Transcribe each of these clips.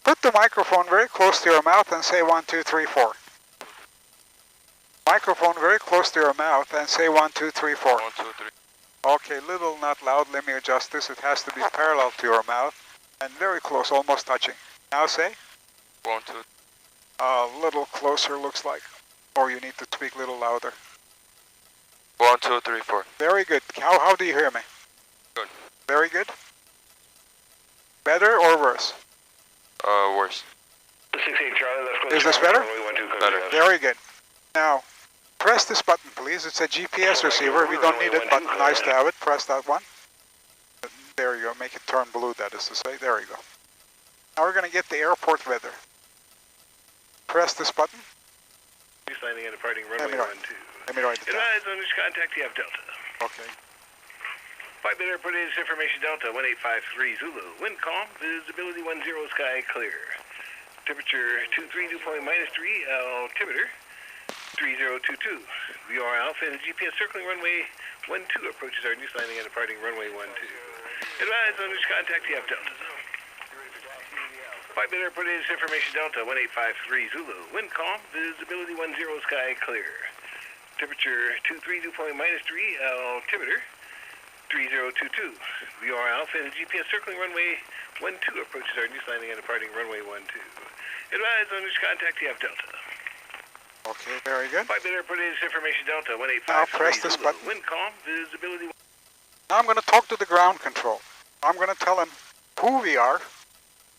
Put the microphone very close to your mouth and say 1, 2, 3, 4. Microphone very close to your mouth and say 1, 2, 3, 4. 1, 2, 3. Okay, little not loud. Let me adjust this. It has to be parallel to your mouth and very close, almost touching. Now say. 1, 2. A little closer looks like. Or you need to speak a little louder. 1, 2, 3, 4. Very good. How do you hear me? Good. Very good. Better or worse? Worse. 68 Charlie, left coast. Is this better? Better. Very good. Now, press this button, please. It's a GPS receiver. We don't need it, but nice to have it. Press that one. There you go. Make it turn blue, that is to say. There you go. Now we're going to get the airport weather. Press this button. Landing and departing runway 12. Let me write it down. Advise on this contact, you have Delta. Okay. 5-bit airport is information Delta, 1853 Zulu. Wind calm, visibility 10, sky clear. Temperature 23, dew point -3, altimeter 3022. VR Alpha and GPS circling runway 12 approaches our new landing and departing runway 12. Advise on this contact, you have Delta. 5-bit airport is information Delta, 1853 Zulu. Wind calm, visibility 10, sky clear. Temperature 23, dew point -3, altimeter 3022. VR Alpha and GPS circling runway 12 approaches our new landing and departing runway 12. Advise on this contact, you have Delta. Okay, very good. 5-bit airport is information Delta, 1853 Now press this Zulu. button. Wind calm, visibility. Now I'm going to talk to the ground control. I'm going to tell them who we are.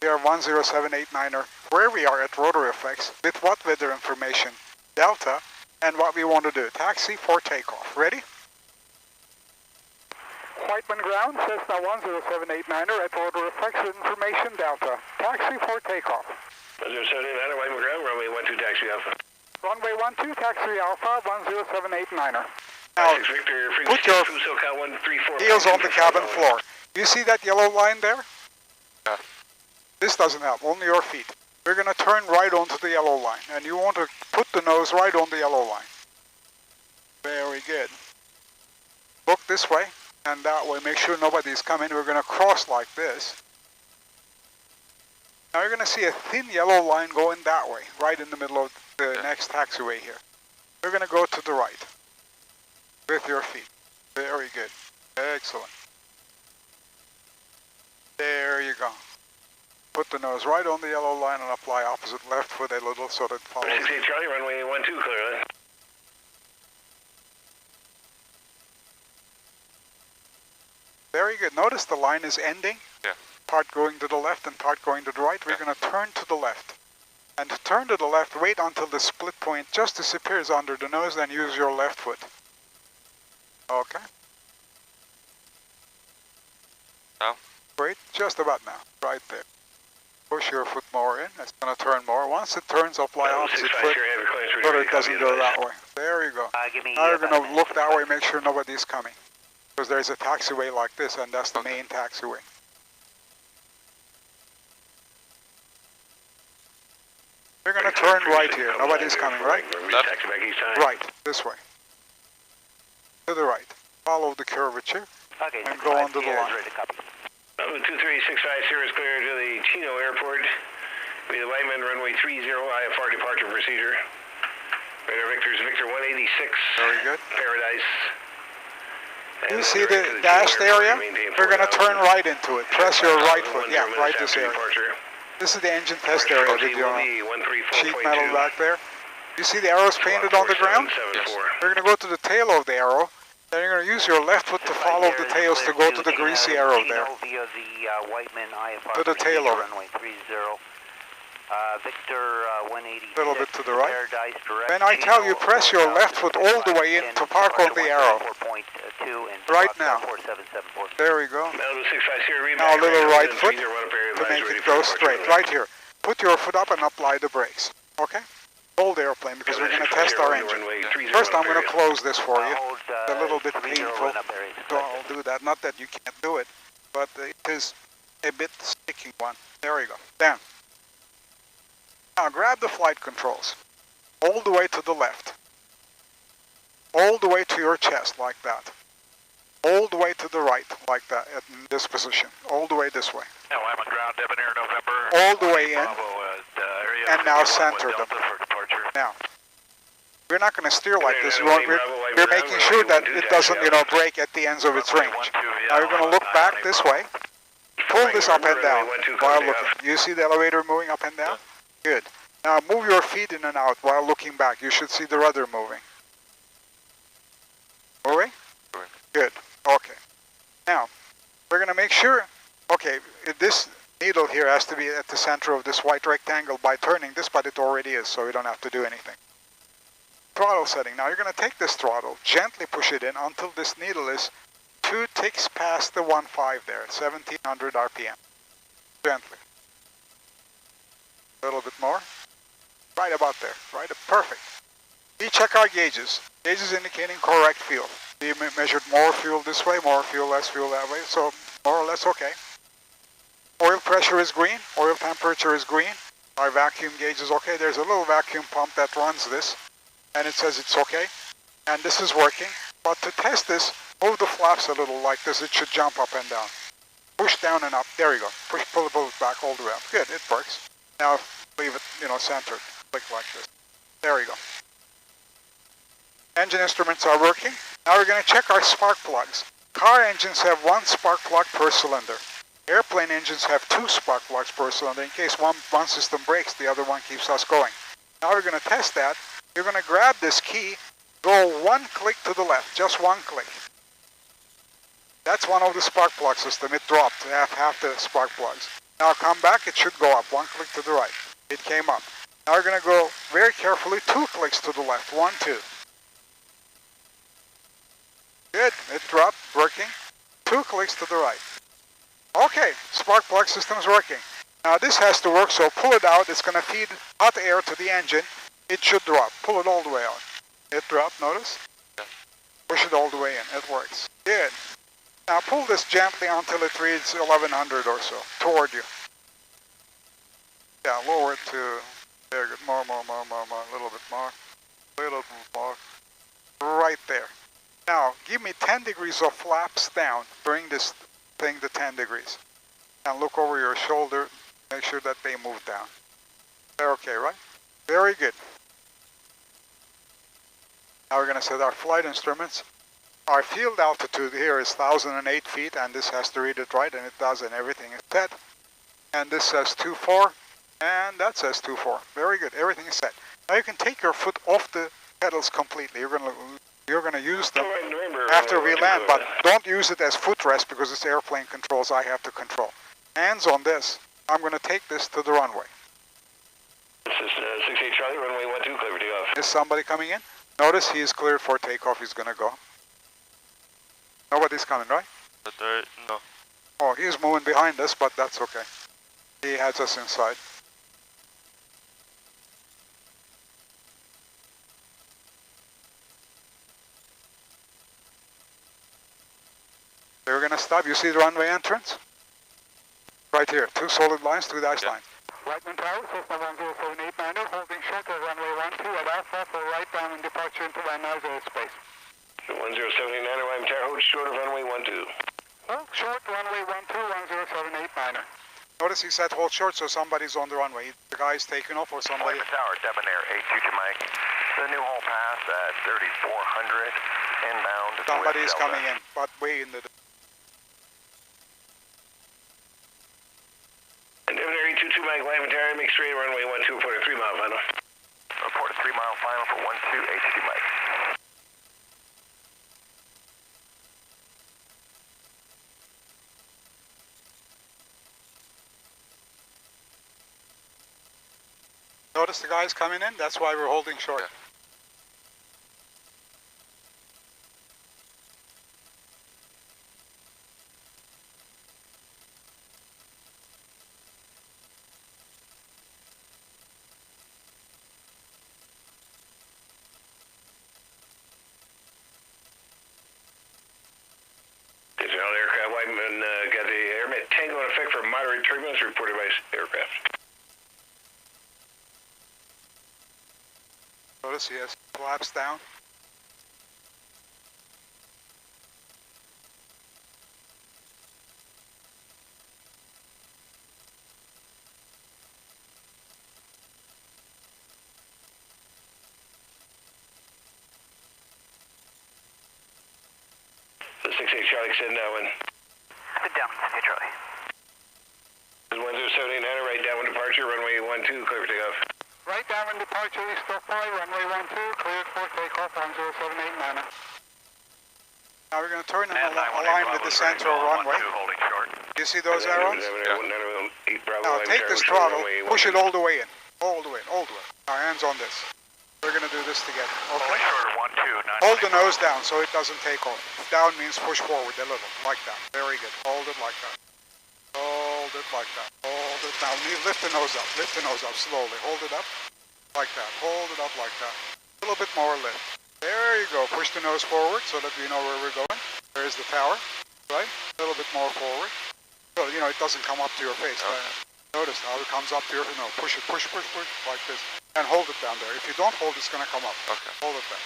We are 10789er, where we are at ROTOR F, with what weather information, Delta, and what we want to do. Taxi for takeoff. Ready? Whiteman Ground, Cessna 10789er at ROTOR F, information Delta. Taxi for takeoff. 10789er, Whiteman Ground, runway 12, taxi Alpha. Runway 12, taxi Alpha, 10789er. Now, Now, put your heels on the cabin floor. You see that yellow line there? Yeah. This doesn't help, only your feet. We're going to turn right onto the yellow line, and you want to put the nose right on the yellow line. Very good. Look this way, and that way. Make sure nobody's coming. We're going to cross like this. Now you're going to see a thin yellow line going that way, right in the middle of the next taxiway here. We're going to go to the right with your feet. Very good. Excellent. There you go. Put the nose right on the yellow line and apply opposite left foot a little so that it follows. 68 Charlie, runway 12, clear. Very good. Notice the line is ending. Yeah. Part going to the left and part going to the right. We're going to turn to the left. And to turn to the left, wait until the split point just disappears under the nose, then use your left foot. Okay. Now? Wait, just about now. Right there. Push your foot more in. It's going to turn more. Once it turns, apply opposite foot so that it doesn't go that way. There you go. Now you're going to look that way, make sure nobody's coming. Because there's a taxiway like this, and that's the main taxiway. We're going to turn right here. Nobody's coming, right? Left. Right, this way. To the right. Follow the curvature and go onto the line. 23650 is clear to the Chino Airport. We the Whiteman, runway 30, IFR departure procedure. Radar Victor's Victor 186. Very good. Paradise. You see the dashed area? We're going to turn right into it. Press your right foot. Yeah, right this area. This is the engine test area with your sheet metal back there. You see the arrows painted on the ground? Yes. We're going to go to the tail of the arrow. Then you're going to use your left foot to follow the tails to go to the greasy arrow there. To the tail of it. Victor 180. A little bit to the right. Then I tell you, press your left foot all the way in to park on the arrow. Right now. There we go. Now a little right foot to make it go straight. Right here. Put your foot up and apply the brakes. Okay? Hold the airplane because we're going to test our engine. First I'm going to close this for you. It's a little bit painful. So I'll do that. Not that you can't do it, but it is a bit sticky one. There you go. Down. Now grab the flight controls. All the way to the left. All the way to your chest like that. All the way to the right like that in this position. All the way this way. Now I'm on ground Debonair November. all the way in, and now center them. Now, we're not going to steer like this. We're making sure that it doesn't, break at the ends of its range. Now you're going to look back this way. Pull this up and down while looking. You see the elevator moving up and down? Good. Now move your feet in and out while looking back. You should see the rudder moving. Moving? Good. Okay. Now, we're going to make sure, okay, this needle here has to be at the center of this white rectangle by turning this, but it already is, so we don't have to do anything. Throttle setting. Now you're going to take this throttle, gently push it in until this needle is 2 ticks past the 1.5 there, 1700 RPM. Gently. A little bit more. Right about there. Right. Perfect. We check our gauges. Gauges indicating correct fuel. We measured more fuel this way, more fuel, less fuel that way, so more or less okay. Oil pressure is green. Oil temperature is green. Our vacuum gauge is okay. There's a little vacuum pump that runs this, and it says it's okay. And this is working. But to test this, move the flaps a little like this. It should jump up and down. Push down and up. There you go. Push, pull it back all the way up. Good, it works. Now leave it, centered. Click like this. There you go. Engine instruments are working. Now we're going to check our spark plugs. Car engines have 1 spark plug per cylinder. Airplane engines have 2 spark plugs per cylinder. In case one system breaks, the other one keeps us going. Now we're going to test that. You're going to grab this key, go 1 click to the left, just 1 click. That's one of the spark plug system. It dropped half the spark plugs. Now come back, it should go up. 1 click to the right. It came up. Now we're going to go very carefully 2 clicks to the left. 1, 2. Good, it dropped, working. 2 clicks to the right. Okay, spark plug system's working. Now this has to work, so pull it out. It's going to feed hot air to the engine. It should drop. Pull it all the way out. It dropped, notice? Push it all the way in. It works. Good. Now pull this gently until it reads 1100 or so, toward you. Yeah, lower it to, there, good. More, a little bit more. A little bit more. Right there. Now, give me 10 degrees of flaps down. Bring this thing to 10 degrees. And look over your shoulder. Make sure that they move down. They're okay, right? Very good. Now we're going to set our flight instruments. Our field altitude here is 1008 feet, and this has to read it right, and it does, and everything is set. And this says 2.4, and that says 2.4. Very good. Everything is set. Now you can take your foot off the pedals completely. You're going to use them after we land, but don't use it as footrest because it's airplane controls I have to control. Hands on this. I'm going to take this to the runway. This is 68 Charlie, runway 12, clear for takeoff. Is somebody coming in? Notice he is cleared for takeoff. He's going to go. Nobody's coming, right? No. Oh, he's moving behind us, but that's okay. He has us inside. We're going to stop. You see the runway entrance? Right here. 2 solid lines, 2 dash lines. Lightning Tower, Cessna 10789er, holding short of runway 12 at Alpha for right down and departure into Van Nuys airspace. 10789er, Lightning Tower, hold short of runway 12. Hold short, runway 12, 10789er. Notice he said hold short, so somebody's on the runway. The guy's taking off or somebody... Lightning Tower, Debonair, 822 Mike. The new hole pass at 3400, inbound. Somebody's coming in, but way in the... Debonair 822 Mike, Lightning Tower, make straight runway 12, report a 3 mile final. Report a 3 mile final for 12, 822 Mike. Notice the guy's coming in, that's why we're holding short. Yeah. Aircraft Whiteman got the airmet tango in effect for moderate turbulence reported by aircraft. Notice he has flaps down. Charlie, extend downwind. Sit down, City Charlie. 1078 Niner, right downwind departure, runway 12, clear for takeoff. Right downwind departure, East 05, runway 12, cleared for takeoff, 1078 Niner. Now we're going to turn and align with the central runway. You see those arrows? Now take this throttle, push it all the way in. All the way. Now hands on this. We're going to do this together. Okay? Hold the nose down so it doesn't take off. Down means push forward a little, like that. Very good. Hold it like that. Hold it like that. Hold it. Now lift the nose up. Lift the nose up slowly. Hold it up like that. Hold it up like that. A little bit more lift. There you go. Push the nose forward so that we know where we're going. There's the tower, right? A little bit more forward. So, you know, it doesn't come up to your face. Okay. Notice how it comes up to your, no, push it, push, like this. And hold it down there. If you don't hold, it's going to come up. Okay. Hold it down.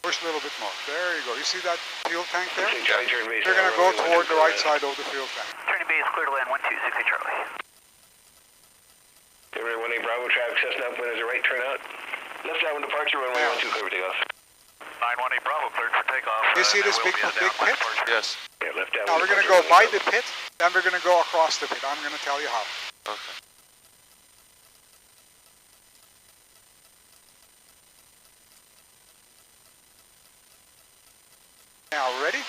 Push a little bit more. There you go. You see that fuel tank there? Charlie, turn base. You're going to go toward the right side of the fuel tank. Turning base, clear to land 1260 Charlie. Everybody 18 Bravo, traffic Cessna upwind is a right turnout. Left downwind departure, runway 12, clear for takeoff. 918 Bravo, cleared for takeoff. You see this big pit? Yes. Yeah, left downwind. Now we're going to go by the pit, then we're going to go across the pit. I'm going to tell you how. Okay. Now ready?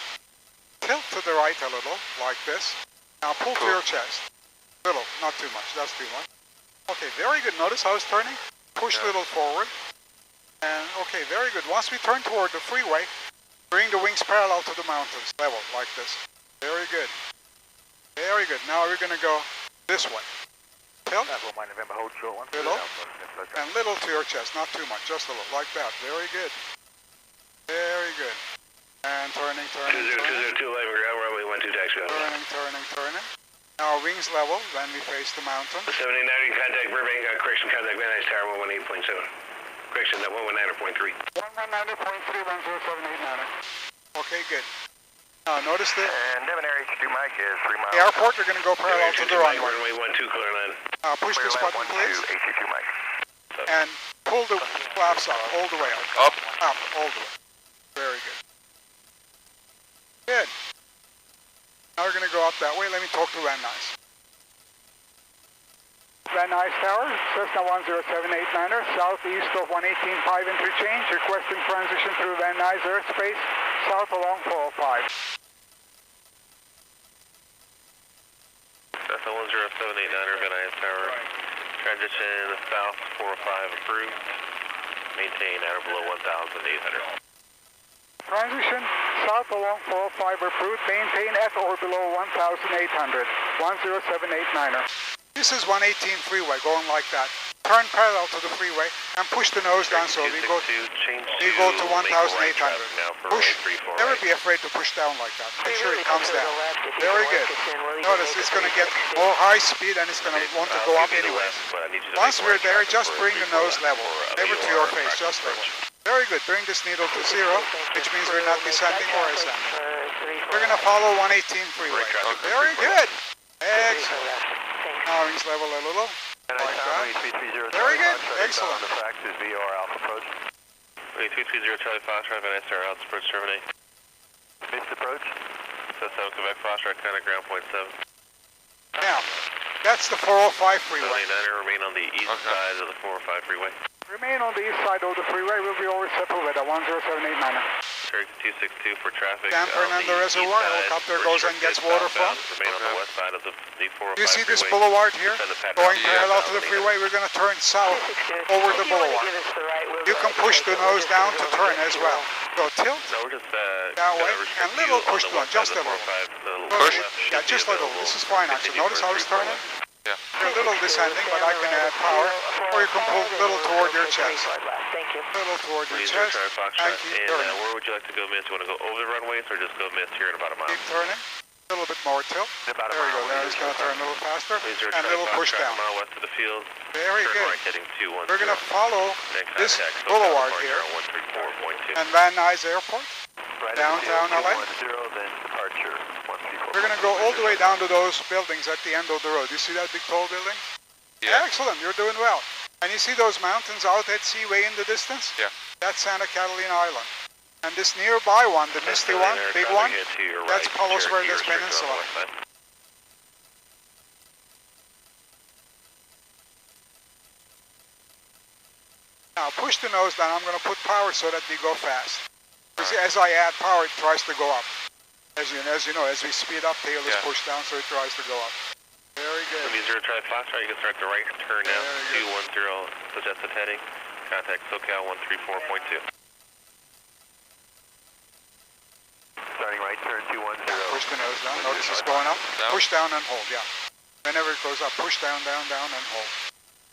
Tilt to the right a little, like this. Now pull to your chest. Little, not too much, that's too much. Okay, very good. Notice how it's turning? Push a little forward. And okay, very good. Once we turn toward the freeway, bring the wings parallel to the mountains, level, like this. Very good. Very good. Now we're going to go this way. Tilt. Little. And little to your chest, not too much, just a little, like that. Very good. Very good. And turning. 202 live ground, runway 12, taxi out. Turning. Now wings level, then we face the mountain. 789, contact Burbank, correction, contact Van Nuys Tower 118.7. Correction, that 119.3. 119.3, 1078 Okay, good. Now notice the And Devon Air HQ Mike is 3 miles. the airport, you're going to go parallel to the runway. Runway 12, clear line. Push this button, please. HQ Mike. And pull the flaps up, all the way up. Up. All the way. Very good. Good. Now we're going to go up that way. Let me talk to Van Nuys. Van Nuys Tower, Cessna 10789er, southeast of 118.5 interchange, requesting transition through Van Nuys airspace, south along 405. Cessna 10789er, Van Nuys Tower, transition south 405 approved, maintain at or below 1,800. Transition south along 405 approved, maintain at or below 1,800, 10789er. This is 118 freeway, going like that. Turn parallel to the freeway and push the nose down so we go to 1,800. Push, never be afraid to push down like that. Make sure it comes down. Very good. Notice it's going to get more high speed and it's going to want to go up anyway. Once we're there, just bring the nose level, never to your face, just level. Very good. Bring this needle to 0, which means we're not descending or ascending. We're going to follow 118 freeway. Very good. Excellent. Now wings level a little. Like that. Very good. Excellent. The fact is VOR Alpha approach. 230 Charlie Foxtrot, Van Nuys Tower, Alpha approach terminate. Missed approach. Cessna Quebec Foxtrot, contact ground point 7. Now, that's the 405 freeway. 789er, remain on the east side of the 405 freeway. Remain on the east side of the freeway. We'll be over settled with a 10789er. Turkey 262 for traffic. San Fernando Reservoir, helicopter goes and gets water from. Remain on the west side of the 405 You see this freeway. boulevard here? Going parallel to the freeway, we're going to turn south over the boulevard. You can push the nose down to turn as well. So tilt No, we're just that way and little push to one, just a little. Push? Yeah, just a little. This is fine actually. Notice how it's turning? Yeah. You're a little descending, but I can add power. Or you can pull a little toward your chest. Little toward your chest. And keep turning. Where would you like to go, miss? You want to go over the runways or just go miss here in about a mile? Keep turning. A little bit more tilt. There you go. There it's going to turn a little faster. And a little push down. A mile west of the field. Very Turn good. right heading 210. We're going to follow Next this contact, boulevard Departure here. 134.2. And Van Nuys Airport. Downtown LA. Then departure 134. We're going to go all the way down to those buildings at the end of the road. You see that big tall building? Yeah. Excellent. You're doing well. And you see those mountains out at sea way in the distance? Yeah. That's Santa Catalina Island. And this nearby one, the misty one, big one, that's Palos Verdes Peninsula. Now push the nose down. I'm going to put power so that we go fast. As I add power, it tries to go up. As you know, as we speed up, tail is pushed down, so it tries to go up. Very good. 70 try flash right, you can start the right turn now. 210 suggested heading. Contact SoCal 134.2. Starting right turn 210. Push the nose down. Notice it's going up. Down. Push down and hold, yeah. Whenever it goes up, push down, down, down, and hold.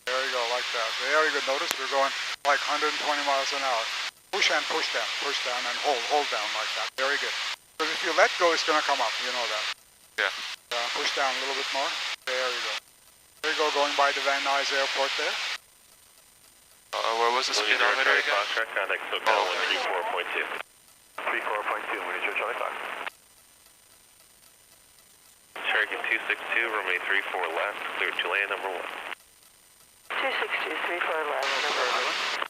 There you go, like that. Very good. Notice we're going like 120 miles an hour. Push and push down and hold down like that. Very good. Because if you let go, it's going to come up. You know that. Yeah. Push down a little bit more. There you go. There you go, going by the Van Nuys Airport there. Where was the speedometer again? Contact SoCal 134.2. 34.2, when is your Charlie Fox? Cherokee 262, runway 34 left, clear to land number 1. 262, 34 left, number 1.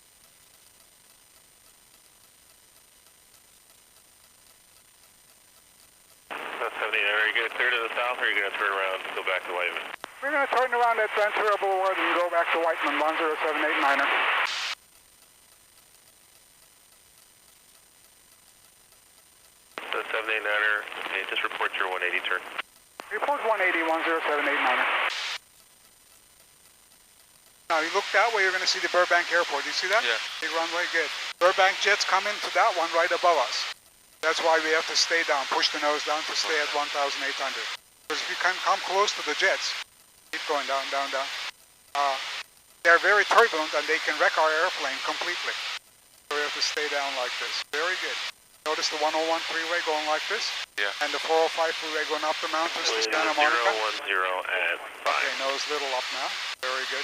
That's 79, are you going to clear to the south or are you going to turn around and go back to Whiteman? We're going to turn around at Ventura Boulevard and go back to Whiteman, 10789er. The 789er, okay, just report your 180 turn. Report 180, 10789er. Now you look that way, you're going to see the Burbank Airport. You see that? Yeah. Big runway, good. Burbank jets come into that one right above us. That's why we have to stay down, push the nose down to stay at 1,800. Because if you can come close to the jets, keep going down, down, down. They're very turbulent and they can wreck our airplane completely. So we have to stay down like this. Very good. Notice the 101 freeway going like this? Yeah. And the 405 freeway going up the mountains to Santa Monica? 010 at 5. Okay, nose little up now. Very good.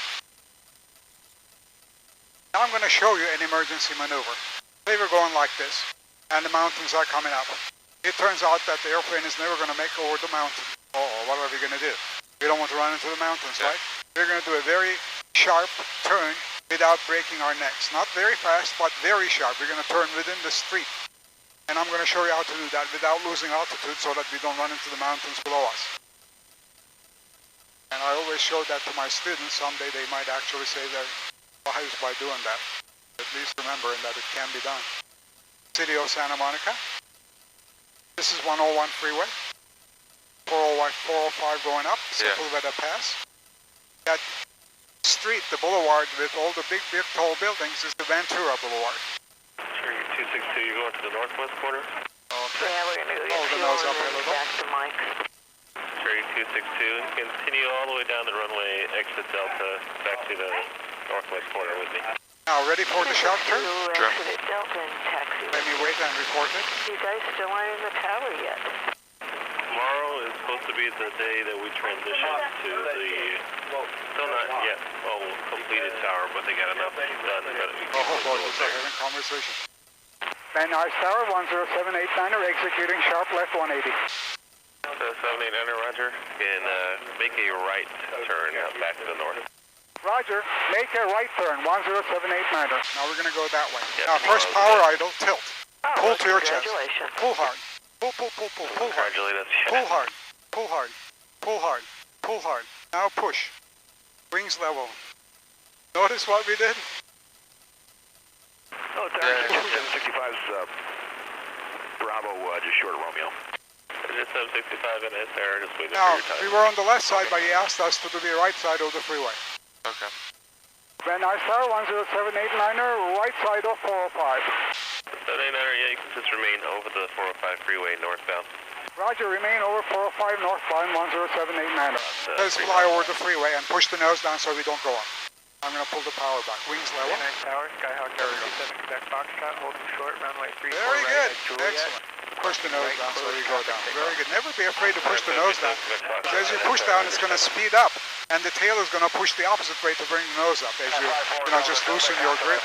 Now I'm going to show you an emergency maneuver. Say we're going like this, and the mountains are coming up. It turns out that the airplane is never going to make over the mountain. What are we going to do? We don't want to run into the mountains, right? We're going to do a very sharp turn without breaking our necks. Not very fast, but very sharp. We're going to turn within the street. And I'm going to show you how to do that without losing altitude so that we don't run into the mountains below us. And I always show that to my students. Someday they might actually save their lives by doing that. At least remembering that it can be done. City of Santa Monica. This is 101 freeway. 405 going up. Sepulveda Pass. That street, the boulevard with all the big tall buildings is the Ventura Boulevard. Cherokee 262, you're going to the northwest corner? Okay. Yeah, we're going to go Hold the nose up a little. back to Mike. Cherokee 262, continue all the way down the runway, exit Delta, back to the northwest corner with me. Now, ready for the sharp turn? Sure. Exit Delta and taxi. Let me wait and report it. You guys still aren't in the tower yet. Tomorrow is supposed to be the day that we transition to the, still not yet, completed tower, but they got enough done. Hold on, we're having conversation. Van Nuys Tower, 10789er, executing sharp left 180. 789er, roger, and make a right turn back to the north. Roger, make a right turn, 10789er. Now we're going to go that way. Yep. Now first power idle, tilt. Pull to your chest. Congratulations. Pull hard. Pull hard. Congratulate us. Pull hard. Pull hard. Pull hard. Pull hard. Now push. Wings level. Notice what we did? Oh, Tower 765's Bravo, just short of Romeo. Just 765 in it there, just waiting Now, for your time. we were on the left side, but he asked us to do the right side of the freeway. Okay. Van Nuys Tower, 10789er, right side of 405. 789er, yeah, you can just remain over the 405 freeway northbound. Roger, remain over 405 northbound, 10789er. Let's fly over the freeway and push the nose down so we don't go up. I'm going to pull the power back. Wings level. Tower, Skyhawk Tower 27, Quebec Foxtrot, holding short, runway 34 Very right good. at Juliet. Excellent. Push the nose down so you go down. Very good. Never be afraid to push the nose down. Because as you push down, it's going to speed up. And the tail is going to push the opposite way to bring the nose up as you just loosen your grip.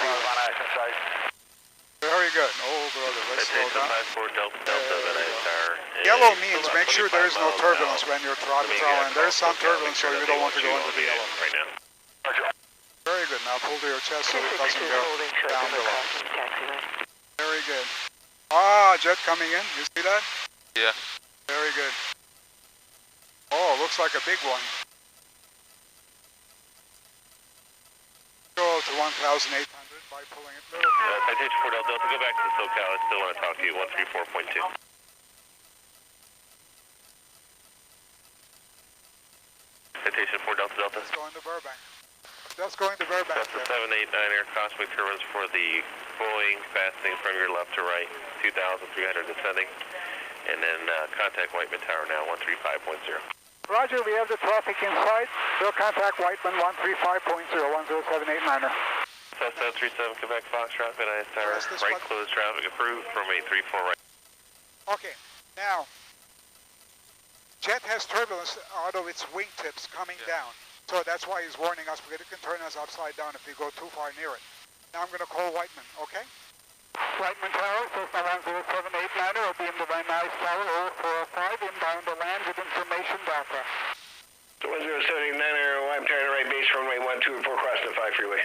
Very good. Oh, brother, let's slow down. Yellow means make sure there is no turbulence when you're throttling. There is some turbulence, so you don't want to go into the yellow. Right now. Very good. Now pull to your chest so it doesn't go down below. Very good. Ah, jet coming in. You see that? Yeah. Very good. Oh, looks like a big one. Go to 1,800 by pulling it through. Citation 4 Delta, go back to the SoCal. I still want to talk to you. 134.2. Citation 4 Delta Delta. That's going to Burbank. That's going to Burbank. That's the 789 Air Cosmic turbines for the Boeing, fastening from your left to right, 2,300 descending. And then contact Whiteman Tower now, 135.0. Roger, we have the traffic inside. We'll contact Whiteman 135.0, 10789er. South 737 Quebec Foxtrot, Midnight Tower, right closed traffic approved from 834 right. Okay, now, jet has turbulence out of its wingtips coming down. So that's why he's warning us, because it can turn us upside down if we go too far near it. Now I'm going to call Whiteman, okay? Whiteman Tower, Cessna 10789er, will be in the Van Nuys Tower, 0405, inbound to land with information Delta. 10789er, I'm turning right base, runway 12, report crossing the 5 freeway.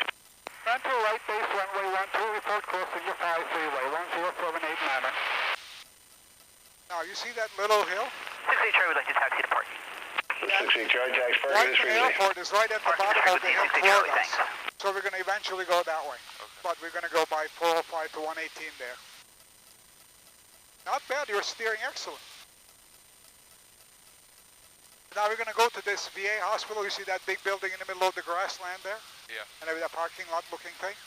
Enter right base, runway 12, report crossing the 5 freeway, 10789er. Now you see that little hill? 68 Charlie would like to taxi to parking. 68 Charlie, tax parking this Whiteman freeway. Airport is right at the bottom of the hill toward us. So we're going to eventually go that way. But we're going to go by 405 to 118 there. Not bad, you're steering excellent. Now we're going to go to this VA hospital. You see that big building in the middle of the grassland there? Yeah. And with that parking lot looking thing?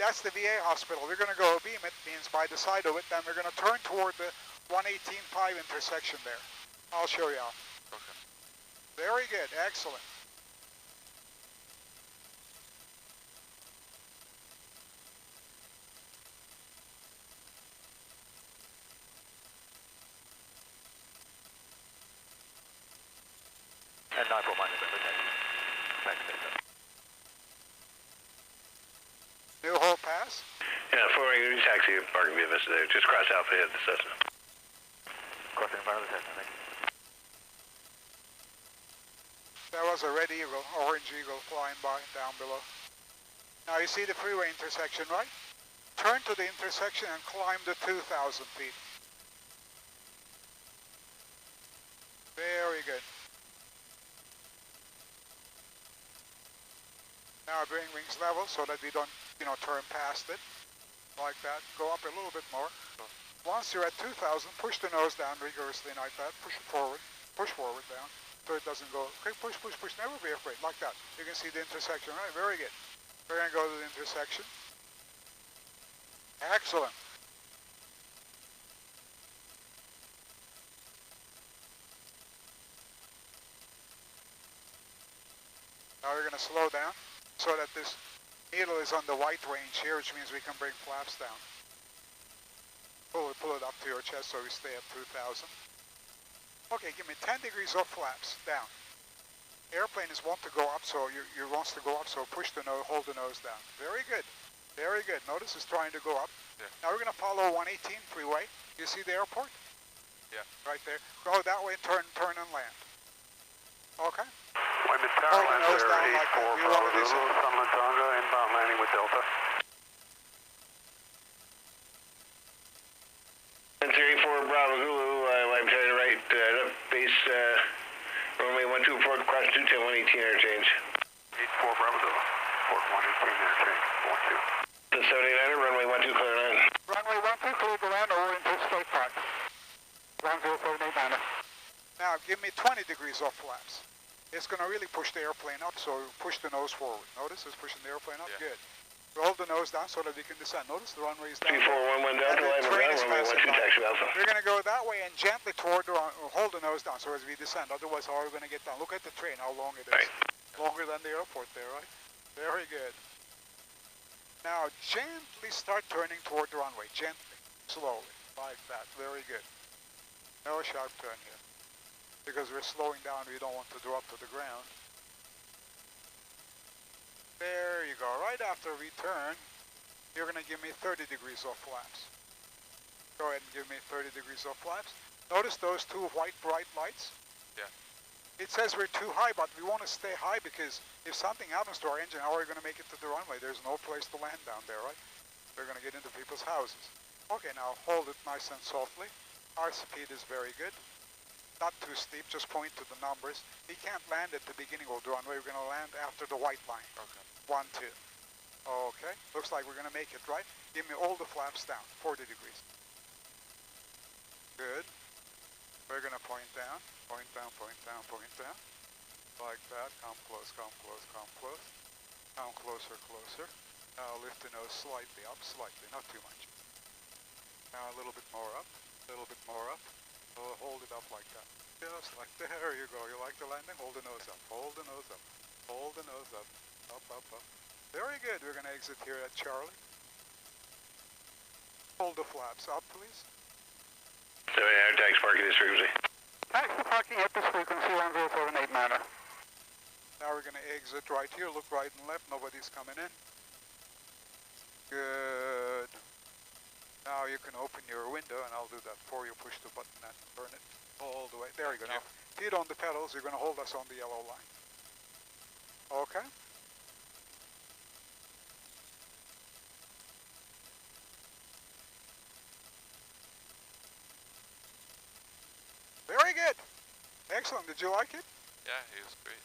That's the VA hospital. We're going to go beam it, means by the side of it. Then we're going to turn toward the 118.5 intersection there. I'll show you how. Okay. Very good, excellent. And 941 is New Hole Pass. Yeah, 4 taxi parking via Vista there. Just cross Alpha ahead of the Cessna. Crossing in front of the Cessna, thank you. That was a red eagle, orange eagle flying by down below. Now you see the freeway intersection, right? Turn to the intersection and climb the 2,000 feet. Very good. Now bring wings level so that we don't, turn past it. Like that. Go up a little bit more. Once you're at 2,000, push the nose down rigorously like that. Push it forward. Push forward down. So it doesn't go. Okay, push, push, push. Never be afraid. Like that. You can see the intersection, right? Very good. We're going to go to the intersection. Excellent. Now we're going to slow down so that this needle is on the white range here, which means we can bring flaps down. Pull it up to your chest so we stay at 2,000. Okay, give me 10 degrees of flaps down. Airplane is want to go up, so you wants to go up, so push the nose, hold the nose down. Very good. Very good. Notice it's trying to go up. Yeah. Now we're going to follow 118 freeway. You see the airport? Yeah. Right there. Go that way, turn and land. Okay? Whiteman Hold the nose down like that. You want to do so. Sunland Tonga, inbound landing with Delta. 134 Bravo Zulu, I'm turning right, left base, runway 12, report cross 210, 118 interchange. 84 Bravo Zulu, port 118 interchange, 12. The 79er, runway 12, clear line. Runway 12, clear the land over into State Park. 10789. Now give me 20 degrees off flaps. It's going to really push the airplane up, so push the nose forward. Notice it's pushing the airplane up? Yeah. Good. Hold the nose down so that we can descend. Notice the runway is down. 3411 Delta, line ground, runway 12, taxi Alpha. We're going to go that way and gently toward the hold the nose down so as we descend. Otherwise, how are we going to get down? Look at the train, how long it is. Right. Longer than the airport there, right? Very good. Now, gently start turning toward the runway. Gently, slowly, like that. Very good. No sharp turn here. Because we're slowing down, we don't want to drop to the ground. There you go. Right after we turn, you're going to give me 30 degrees off flaps. Go ahead and give me 30 degrees off flaps. Notice those two white bright lights? Yeah. It says we're too high, but we want to stay high because if something happens to our engine, how are we going to make it to the runway? There's no place to land down there, right? We're going to get into people's houses. Okay, now hold it nice and softly. Our speed is very good. Not too steep, just point to the numbers. We can't land at the beginning of the runway. We're going to land after the white line. Okay. 1, 2. Okay, looks like we're going to make it, right? Give me all the flaps down, 40 degrees. Good. We're going to point down, point down, point down, point down. Like that. Come close, come close, come close. Come closer, closer. Now lift the nose slightly up, slightly, not too much. Now a little bit more up, a little bit more up. Oh, hold it up like that. Just like that. There you go. You like the landing? Hold the nose up, hold the nose up, hold the nose up. Up, up, up. Very good. We're going to exit here at Charlie. Hold the flaps up, please. 7 air tax parking this frequency. Taxi parking at this frequency 1078 manner. Now we're going to exit right here. Look right and left. Nobody's coming in. Good. Now you can open your window and I'll do that for you. Push the button and turn it all the way. There you go. Now feet on the pedals. You're going to hold us on the yellow line. Okay. Very good. Excellent. Did you like it? Yeah, he was great.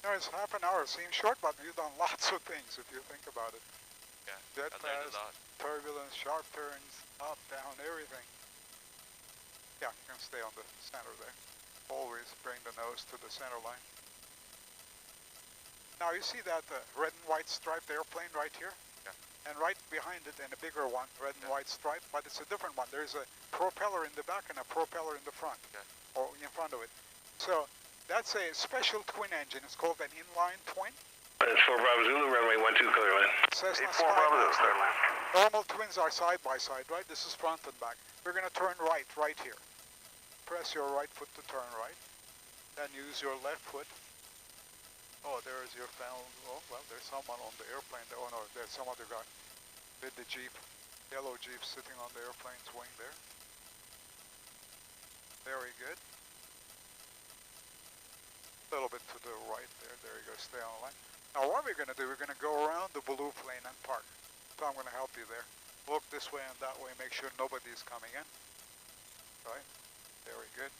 You know, it's half an hour. Seems short, but you've done lots of things if you think about it. Yeah, Jet I learned a fast, lot. turbulence, sharp turns, up, down, everything. Yeah, you can stay on the center there. Always bring the nose to the center line. Now you see that red and white striped airplane right here? Yeah. And right behind it, and a bigger one, red and white stripe, but it's a different one. There's a propeller in the back and a propeller in the front, or in front of it. So that's a special twin engine. It's called an inline twin. It's 4 Bravo Zulu, runway 12, clear land. Cessna 4 Bravo Zulu, clear land. Normal twins are side by side, right? This is front and back. We're going to turn right here. Press your right foot to turn right. Then use your left foot. Oh, there's your panel. Oh, well, there's someone on the airplane. Oh, no, there's some other guy with the Jeep. Yellow Jeep sitting on the airplane's wing there. Very good. A little bit to the right there. There you go. Stay on the line. Now what we're going to do, we're going to go around the blue plane and park. So I'm going to help you there. Look this way and that way. Make sure nobody's coming in. Right? Very good.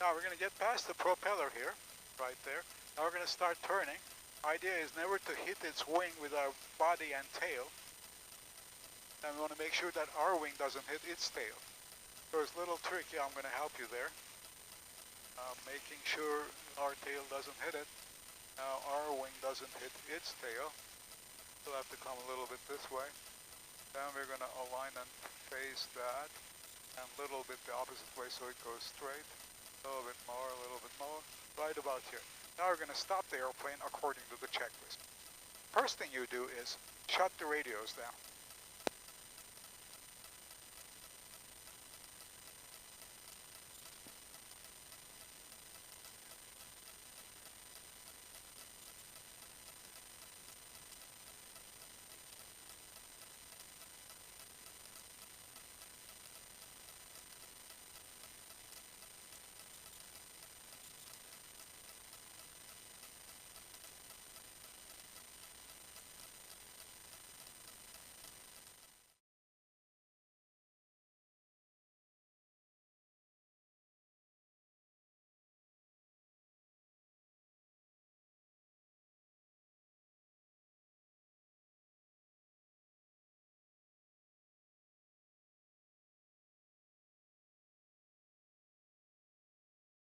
Now we're going to get past the propeller here, right there. Now we're going to start turning. Idea is never to hit its wing with our body and tail. And we want to make sure that our wing doesn't hit its tail. So it's a little tricky. I'm going to help you there. Making sure our tail doesn't hit it. Now our wing doesn't hit its tail. We'll have to come a little bit this way. Then we're going to align and face that. And a little bit the opposite way so it goes straight. A little bit more, right about here. Now we're going to stop the airplane according to the checklist. First thing you do is shut the radios down.